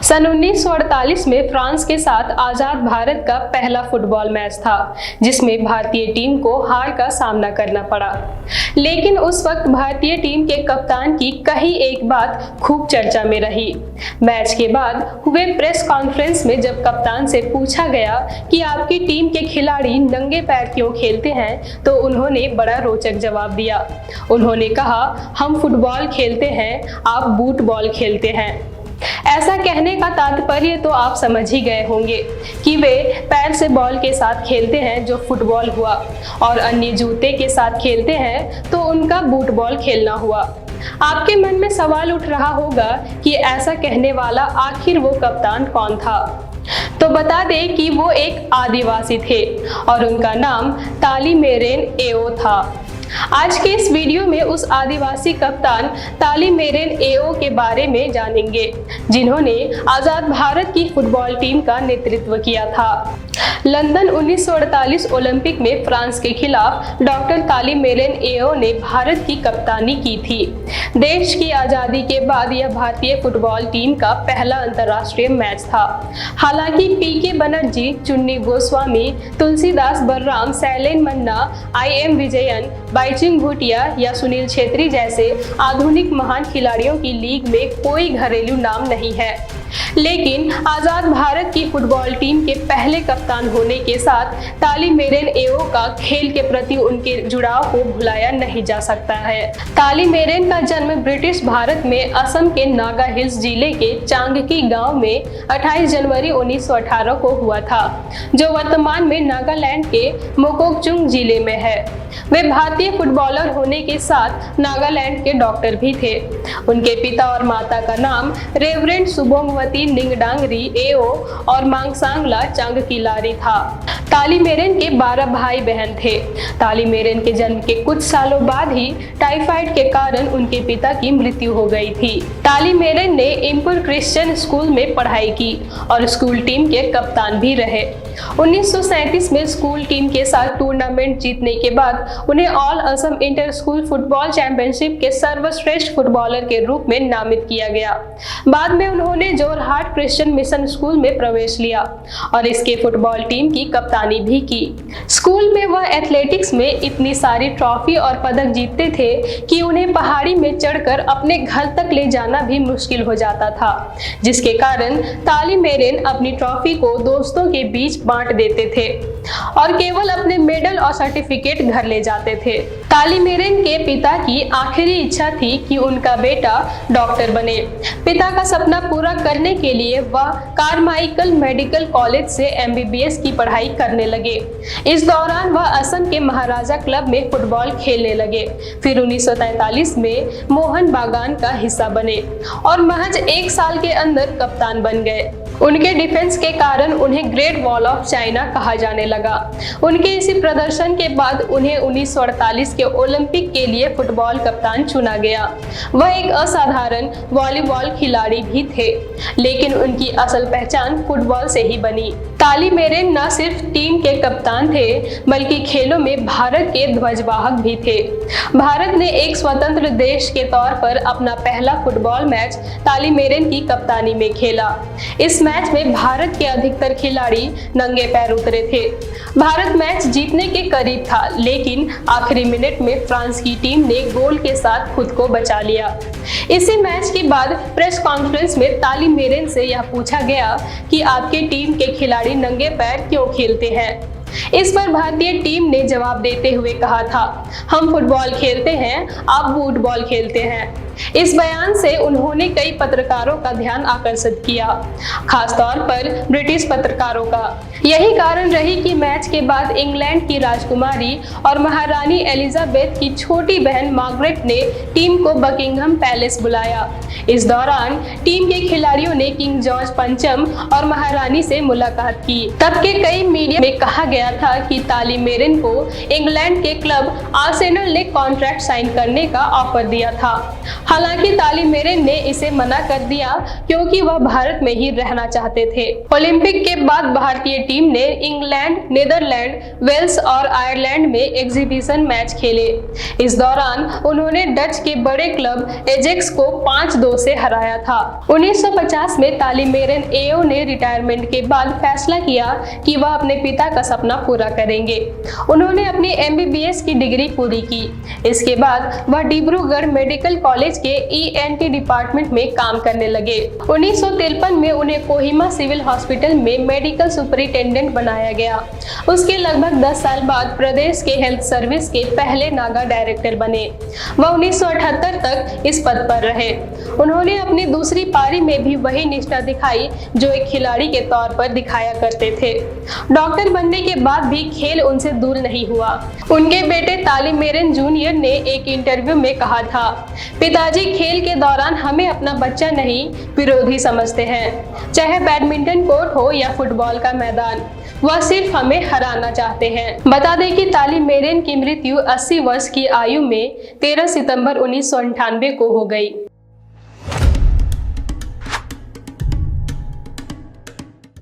सन 1948 में फ्रांस के साथ आजाद भारत का पहला फुटबॉल मैच था, जिसमें भारतीय टीम को हार का सामना करना पड़ा। लेकिन उस वक्त भारतीय टीम के कप्तान की कहीं एक बात खूब चर्चा में रही। मैच के बाद हुए प्रेस कॉन्फ्रेंस में जब कप्तान से पूछा गया कि आपकी टीम के खिलाड़ी नंगे पैर क्यों खेलते हैं, तो उन्होंने बड़ा रोचक जवाब दिया। उन्होंने कहा, हम फुटबॉल खेलते हैं, आप बूट बॉल खेलते हैं। ऐसा कहने का तात्पर्य तो आप समझ ही गए होंगे कि वे पैर से बॉल के साथ खेलते हैं जो फुटबॉल हुआ, और अन्य जूते के साथ खेलते हैं तो उनका बूट बॉल खेलना हुआ। आपके मन में सवाल उठ रहा होगा कि ऐसा कहने वाला आखिर वो कप्तान कौन था। तो बता दें कि वो एक आदिवासी थे और उनका नाम ताली मेरेन एओ था। आज के इस वीडियो में उस आदिवासी कप्तान ताली मेरेन एओ के बारे में जानेंगे, जिन्होंने आजाद भारत की फुटबॉल टीम का नेतृत्व किया था। लंदन 1948 ओलंपिक में फ्रांस के खिलाफ डॉक्टर ताली मेरेन एओ ने भारत की कप्तानी की थी। देश की आज़ादी के बाद यह भारतीय फुटबॉल टीम का पहला अंतर्राष्ट्रीय मैच था। हालांकि पीके बनर्जी, चुन्नी गोस्वामी, तुलसीदास बलराम, शैलेन मन्ना, IM विजयन, बाईचुंग भूटिया या सुनील छेत्री जैसे आधुनिक महान खिलाड़ियों की लीग में कोई घरेलू नाम नहीं है, लेकिन आजाद भारत की फुटबॉल टीम के पहले कप्तान होने के साथ ताली मेरेन एओ का खेल के प्रति उनके जुड़ाव को भुलाया नहीं जा सकता है। ताली मेरेन का जन्म ब्रिटिश भारत में असम के नागा हिल्स जिले के चांगकी गांव में 28 जनवरी 1918 को हुआ था, जो वर्तमान में नागालैंड के मोकोकचुंग जिले में है। वे भारतीय फुटबॉलर होने के साथ नागालैंड के डॉक्टर भी थे। उनके पिता और माता का नाम रेवरेंड सुबोंगवती निंगडांगरी एओ और मांगसांगला चांगकीलारी था। ताली मेरेन के 12 भाई बहन थे। ताली मेरेन के जन्म के कुछ सालों बाद ही टाइफाइड के कारण उनके पिता की मृत्यु हो गई थी। ताली मेरेन ने इम्पुर क्रिश्चियन स्कूल में पढ़ाई की और स्कूल टीम के कप्तान भी रहे। 1937 में स्कूल टीम के साथ टूर्नामेंट जीतने के बाद उन्हें all Assam inter school football championship के सर्वश्रेष्ठ फुटबॉलर के रूप में नामित किया गया। बाद में उन्होंने जोरहाट क्रिश्चियन मिशन स्कूल में प्रवेश लिया और इसके फुटबॉल टीम की कप्तानी भी की। स्कूल में वह एथलेटिक्स में इतनी सारी ट्रॉफी और पदक जीतते थे कि उन्हें पहाड़ी में चढ़कर अपने घर तक ले जाना भी मुश्किल हो जाता था, जिसके कारण ताली मेरेन अपनी ट्रॉफी को दोस्तों के बीच बांट देते थे और केवल अपने मेडल और सर्टिफिकेट घर ले जाते थे। ताली मेरेन के पिता की आखिरी इच्छा थी कि उनका बेटा डॉक्टर बने। पिता का सपना पूरा करने के लिए वह कारमाइकल मेडिकल कॉलेज से MBBS की पढ़ाई करने लगे। इस दौरान वह असम के महाराजा क्लब में फुटबॉल खेलने लगे। फिर 1943 में मोहन बागान का हिस्सा बने और महज 1 साल के अंदर कप्तान बन गए। उनके डिफेंस के कारण उन्हें ग्रेट वॉल ऑफ चाइना कहा जाने लगा। उनके इसी प्रदर्शन के बाद उन्हें 1948 के ओलंपिक के लिए फुटबॉल कप्तान चुना गया। वह एक असाधारण वॉलीबॉल खिलाड़ी भी थे, लेकिन उनकी असल पहचान फुटबॉल से ही बनी। ताली मेरेन न सिर्फ टीम के कप्तान थे, बल्कि खेलों में भारत के ध्वजवाहक भी थे। भारत ने एक स्वतंत्र देश के तौर पर अपना पहला फुटबॉल मैच ताली मेरेन की कप्तानी में खेला। इस मैच में भारत के अधिकतर खिलाड़ी नंगे पैर उतरे थे। भारत मैच जीतने के करीब था, लेकिन आखिरी मिनट में फ्रांस की टीम ने गोल के साथ खुद को बचा लिया। इसी मैच के बाद प्रेस कॉन्फ्रेंस में ताली मेरेन से यह पूछा गया कि आपके टीम के खिलाड़ी नंगे पैर क्यों खेलते हैं। इस पर भारतीय टीम ने जवाब देते हुए कहा था, हम फुटबॉल खेलते हैं, आप बूट बॉल खेलते हैं। इस बयान से उन्होंने कई पत्रकारों का ध्यान आकर्षित किया, खासतौर पर ब्रिटिश पत्रकारों का। यही कारण रही कि मैच के बाद इंग्लैंड की राजकुमारी और महारानी एलिजाबेथ की छोटी बहन मार्गरेट ने टीम को बकिंघम पैलेस बुलाया। इस दौरान टीम के खिलाड़ियों ने किंग जॉर्ज पंचम और महारानी से मुलाकात की। तब के कई मीडिया में कहा गया था कि ताली मेरेन को इंग्लैंड के क्लब आर्सेनल ने कॉन्ट्रैक्ट साइन करने का ऑफर दिया था। हालांकि तालिमेरन ने इसे मना कर दिया क्योंकि वह भारत में ही रहना चाहते थे। ओलंपिक के बाद भारतीय टीम ने इंग्लैंड, नीदरलैंड, वेल्स और आयरलैंड में एग्जीबिशन मैच खेले। इस दौरान उन्होंने डच के बड़े क्लब एजेक्स को 5-2 से हराया था। 1950 में तालिमेरन एओ ने रिटायरमेंट के बाद फैसला किया कि वह अपने पिता का सपना पूरा करेंगे। उन्होंने अपनी MBBS की डिग्री पूरी की। इसके बाद वह डिब्रूगढ़ मेडिकल कॉलेज के ENT डिपार्टमेंट में काम करने लगे। 1953 में उन्हें कोहिमा सिविल हॉस्पिटल में मेडिकल सुपरिटेंडेंट बनाया गया। उसके लगभग 10 साल बाद प्रदेश के हेल्थ सर्विस के पहले नागा डायरेक्टर बने। वह 1978 तक इस पद पर रहे। उन्होंने अपनी दूसरी पारी में भी वही निष्ठा दिखाई जो एक खिलाड़ी के तौर पर दिखाया करते थे। डॉक्टर बनने के बाद भी खेल उनसे दूर नहीं हुआ। उनके बेटे तालिमेरन जूनियर ने एक इंटरव्यू में कहा था, पिताजी खेल के दौरान हमें अपना बच्चा नहीं विरोधी समझते हैं। चाहे बैडमिंटन कोर्ट हो या फुटबॉल का मैदान, वह सिर्फ हमें हराना चाहते हैं। बता दें कि तालिमेरन की मृत्यु 80 वर्ष की आयु में 13 सितंबर 1998 को हो गई।